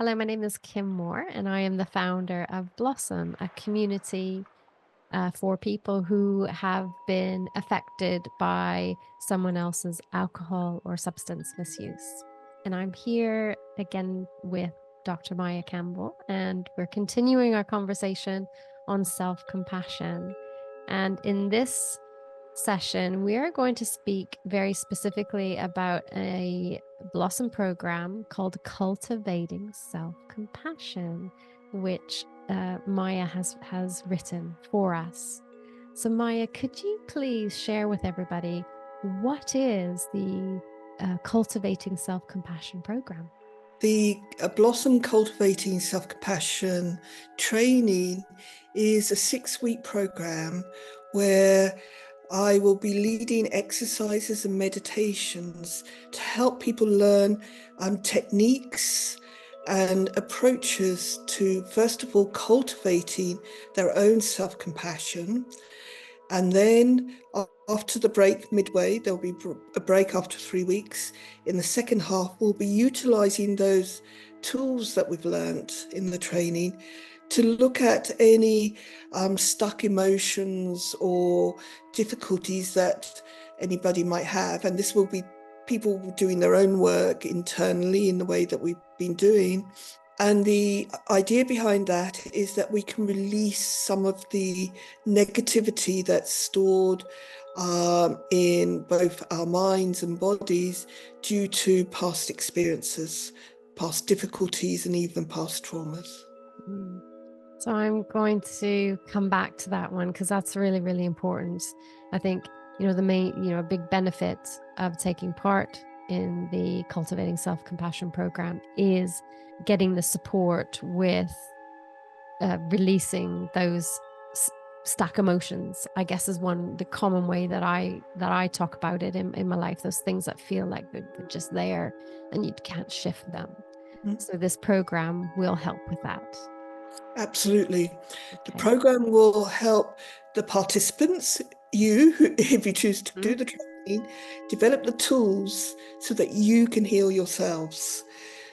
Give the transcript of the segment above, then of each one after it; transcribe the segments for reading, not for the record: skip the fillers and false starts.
Hello, my name is Kim Moore, and I am the founder of Blossom, a community for people who have been affected by someone else's alcohol or substance misuse. And I'm here again with Dr. May Campbell, and we're continuing our conversation on self-compassion. And in this session, we are going to speak very specifically about a Blossom program called Cultivating Self-compassion, which Maya has written for us. So, Maya, could you please share with everybody what is the Cultivating Self-compassion program? The Blossom Cultivating Self-compassion training is a 6-week program where I will be leading exercises and meditations to help people learn techniques and approaches to, first of all, cultivating their own self-compassion. And then after the break, midway, there'll be a break after 3 weeks. In the second half, we'll be utilizing those tools that we've learnt in the training to look at any stuck emotions or difficulties that anybody might have. And this will be people doing their own work internally in the way that we've been doing. And the idea behind that is that we can release some of the negativity that's stored in both our minds and bodies due to past experiences, past difficulties, and even past traumas. Mm. So I'm going to come back to that one because that's really, really important. I think, the main, a big benefit of taking part in the Cultivating Self-compassion program is getting the support with releasing those stuck emotions. I guess is the common way that I talk about it in my life. Those things that feel like they're just there and you can't shift them. Mm. So this program will help with that. Absolutely. The Okay. program will help the participants, you, if you choose to do the training, develop the tools so that you can heal yourselves.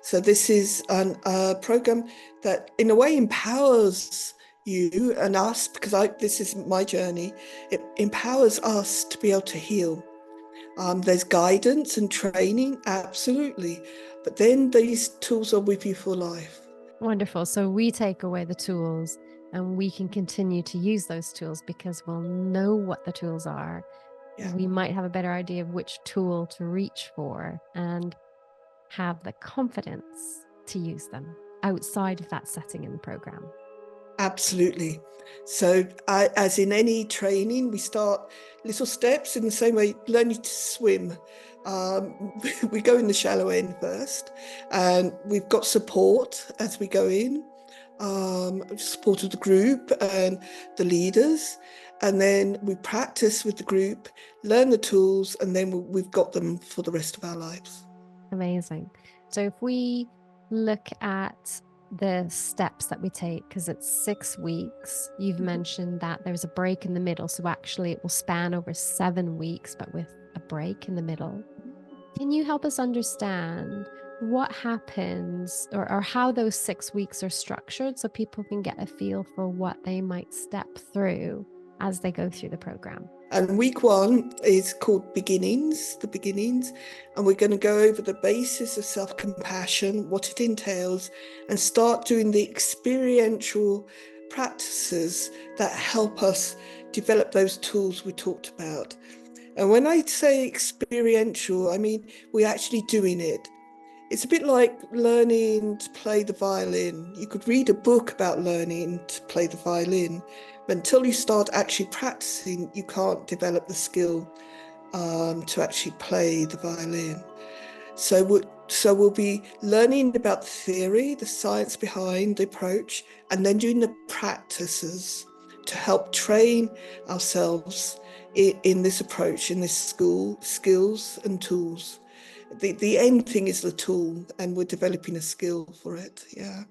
So this is a program that in a way empowers you and us, because this is my journey. It empowers us to be able to heal. There's guidance and training, absolutely. But then these tools are with you for life. Wonderful. So we take away the tools and we can continue to use those tools because we'll know what the tools are. Yeah. We might have a better idea of which tool to reach for and have the confidence to use them outside of that setting in the program. Absolutely. So, as in any training, we start little steps in the same way learning to swim. We go in the shallow end first, and we've got support as we go in, support of the group and the leaders. And then we practice with the group, learn the tools, and then we've got them for the rest of our lives. Amazing. So if we look at the steps that we take, because it's 6 weeks, you've mentioned that there's a break in the middle. So actually, it will span over 7 weeks, but with a break in the middle. Can you help us understand what happens or how those 6 weeks are structured so people can get a feel for what they might step through as they go through the program? And week 1 is called the beginnings. And we're going to go over the basis of self-compassion, what it entails, and start doing the experiential practices that help us develop those tools we talked about. And when I say experiential, I mean, we're actually doing it. It's a bit like learning to play the violin. You could read a book about learning to play the violin, but until you start actually practicing, you can't develop the skill to actually play the violin. So we'll be learning about the theory, the science behind the approach, and then doing the practices to help train ourselves in this approach, in this school, skills and tools. The end thing is the tool, and we're developing a skill for it. Yeah.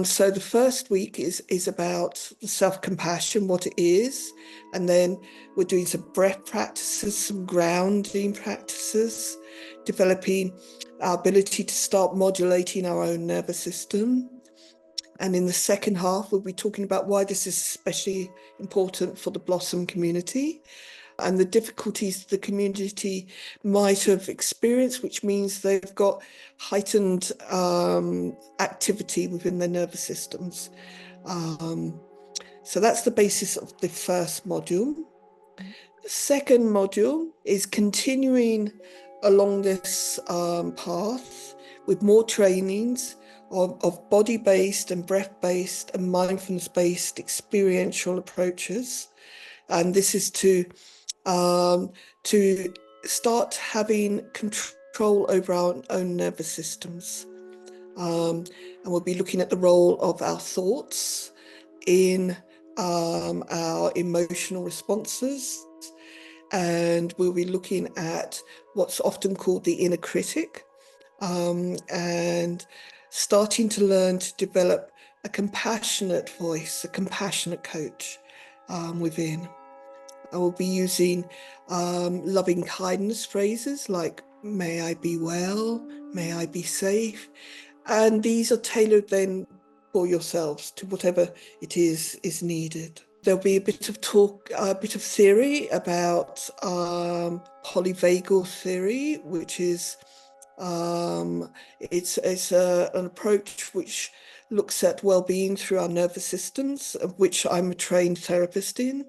So the first week is about self-compassion, what it is, and then we're doing some breath practices, some grounding practices, developing our ability to start modulating our own nervous system. And in the second half, we'll be talking about why this is especially important for the Blossom community and the difficulties the community might have experienced, which means they've got heightened activity within their nervous systems. So that's the basis of the first module. The second module is continuing along this path with more trainings of body-based and breath-based and mindfulness-based experiential approaches. And this is to start having control over our own nervous systems. And we'll be looking at the role of our thoughts in our emotional responses. And we'll be looking at what's often called the inner critic, and starting to learn to develop a compassionate voice, a compassionate coach within. I will be using loving kindness phrases like, may I be well, may I be safe. And these are tailored then for yourselves to whatever it is needed. There'll be a bit of talk, a bit of theory about polyvagal theory, which is it's an approach which looks at well-being through our nervous systems, of which I'm a trained therapist in,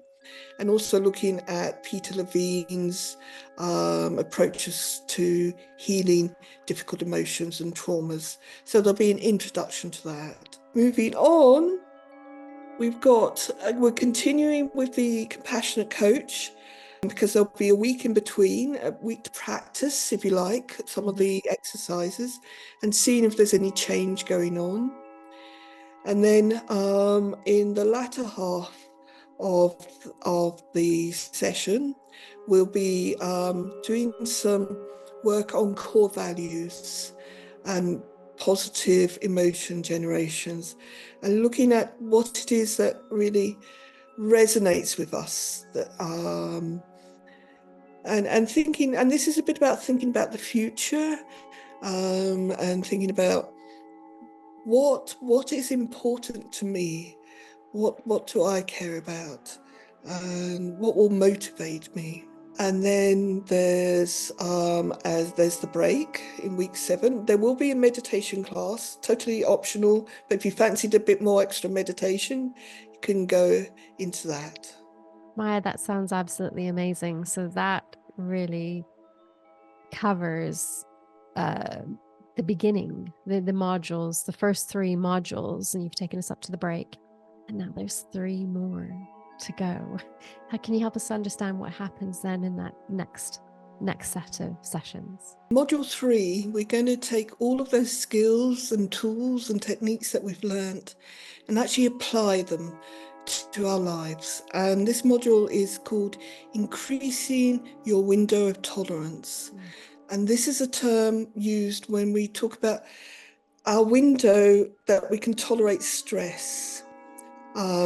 and also looking at Peter Levine's approaches to healing difficult emotions and traumas. So there'll be an introduction to that. Moving on, we're continuing with the compassionate coach, because there'll be a week in between, a week to practice, if you like, some of the exercises and seeing if there's any change going on. And then in the latter half of the session, we'll be doing some work on core values and positive emotion generations, and looking at what it is that really resonates with us, that and thinking, and this is a bit about thinking about the future, and thinking about what is important to me, what do I care about, and what will motivate me. And then there's the break in week 7. There will be a meditation class, totally optional, but if you fancied a bit more extra meditation, you can go into that. Maya, that sounds absolutely amazing. So that really covers the beginning, the modules, the first 3 modules, and you've taken us up to the break. And now there's 3 more to go. How can you help us understand what happens then in that next set of sessions? Module 3, we're going to take all of those skills and tools and techniques that we've learnt and actually apply them to our lives. And this module is called Increasing Your Window of Tolerance. And this is a term used when we talk about our window that we can tolerate stress.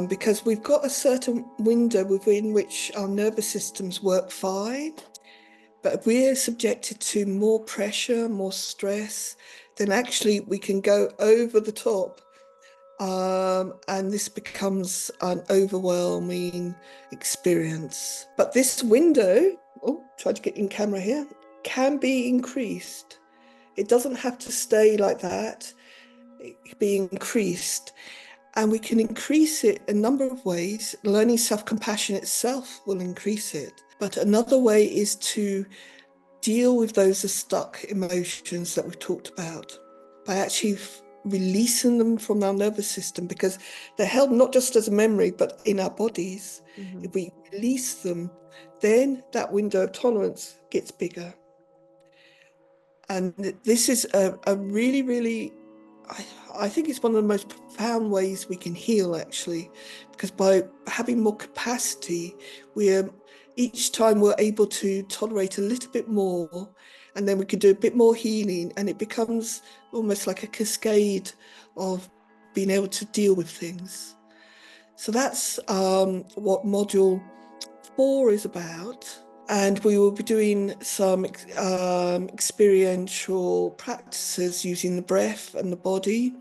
Because we've got a certain window within which our nervous systems work fine, but if we're subjected to more pressure, more stress, then actually we can go over the top, and this becomes an overwhelming experience. But this window, try to get in camera here, can be increased. It doesn't have to stay like that. It can be increased. And we can increase it a number of ways. Learning self-compassion itself will increase it. But another way is to deal with those stuck emotions that we've talked about by actually releasing them from our nervous system, because they're held not just as a memory, but in our bodies. Mm-hmm. If we release them, then that window of tolerance gets bigger. And this is a really, really, I think it's one of the most profound ways we can heal, actually, because by having more capacity, each time we're able to tolerate a little bit more, and then we can do a bit more healing, and it becomes almost like a cascade of being able to deal with things. So that's what module 4 is about. And we will be doing some experiential practices using the breath and the body,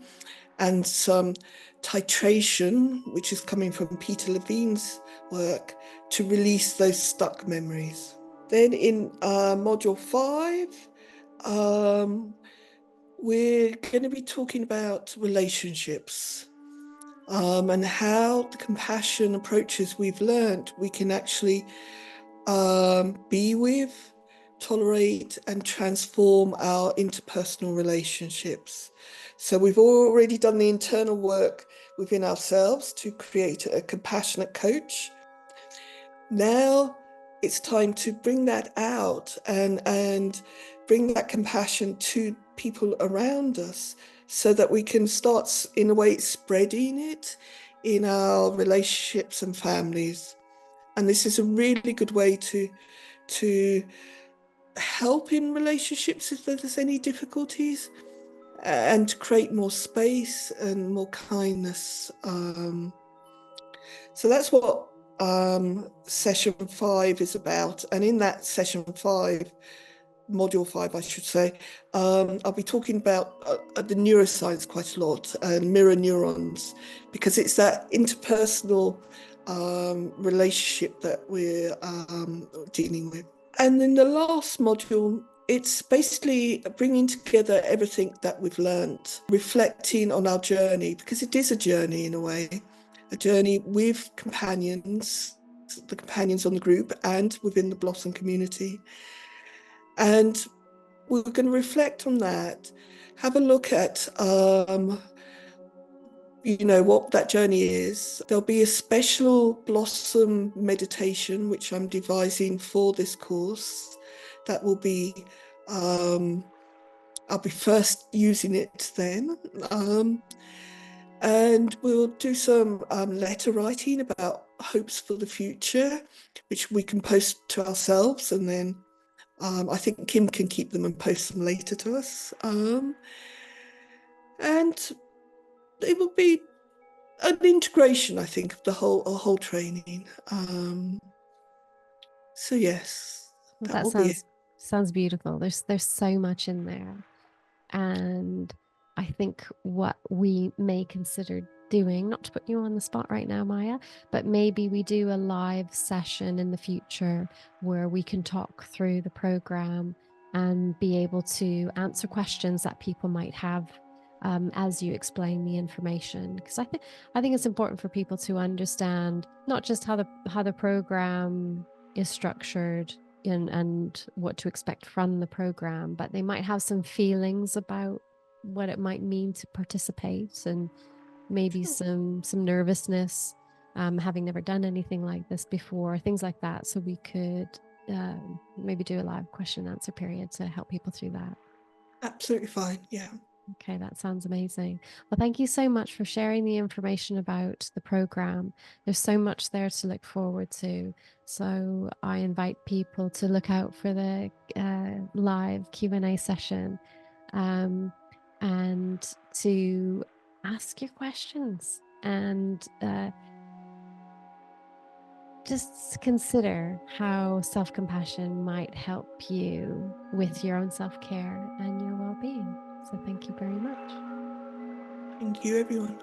and some titration, which is coming from Peter Levine's work, to release those stuck memories. Then in module 5, we're going to be talking about relationships, and how the compassion approaches we've learned we can actually be with, tolerate, and transform our interpersonal relationships. So we've already done the internal work within ourselves to create a compassionate coach. Now it's time to bring that out and bring that compassion to people around us, so that we can start, in a way, spreading it in our relationships and families. And this is a really good way to help in relationships if there's any difficulties, and to create more space and more kindness. So that's what session 5 is about. And in that session 5, module 5, I should say, I'll be talking about the neuroscience quite a lot, and mirror neurons, because it's that interpersonal relationship that we're dealing with. And in the last module, it's basically bringing together everything that we've learned, reflecting on our journey, because it is a journey in a way, a journey with companions, the companions on the group and within the Blossom community. And we're going to reflect on that, have a look at what that journey is. There'll be a special Blossom meditation which I'm devising for this course. That will be, I'll be first using it then, and we'll do some letter writing about hopes for the future, which we can post to ourselves, and then I think Kim can keep them and post them later to us. And it will be an integration, I think, of the whole training. So yes, Well, that that will be it. sounds beautiful. There's so much in there. And I think what we may consider doing, not to put you on the spot right now, Maya, but maybe we do a live session in the future where we can talk through the program and be able to answer questions that people might have, as you explain the information. Because I think it's important for people to understand not just how the program is structured and what to expect from the program, but they might have some feelings about what it might mean to participate, and maybe some nervousness, having never done anything like this before, things like that. So we could maybe do a live question and answer period to help people through that. Absolutely fine. Yeah. Okay, that sounds amazing. Well, thank you so much for sharing the information about the program. There's so much there to look forward to. So I invite people to look out for the live Q&A session, and to ask your questions, and just consider how self-compassion might help you with your own self-care and your well-being. So thank you very much. Thank you, everyone.